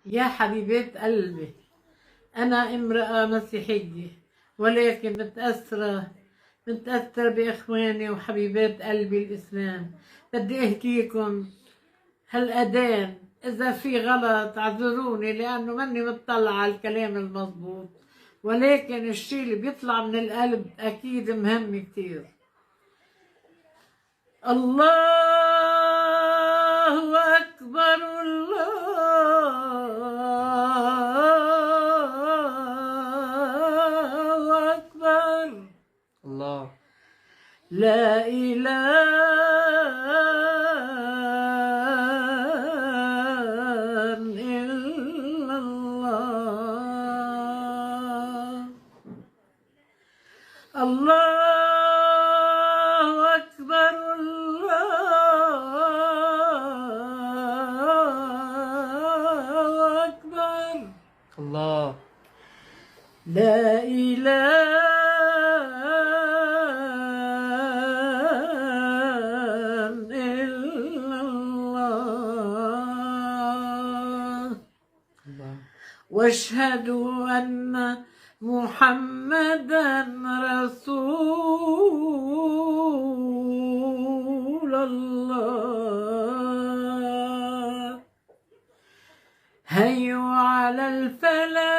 يا حبيبات قلبي، أنا امرأة مسيحية، ولكن متأثرة بإخواني وحبيبات قلبي الإسلام. بدي أحكيكم هالأذان، إذا في غلط اعذروني لأنه ماني مطلعة على الكلام المضبوط، ولكن الشي اللي بيطلع من القلب أكيد مهم كتير. الله أكبر، الله أكبر، الله لا إله إلا الله. الله أكبر، الله أكبر، الله لا إله إلا الله. واشهد أن محمدا رسول الله. هيا على الفلاح.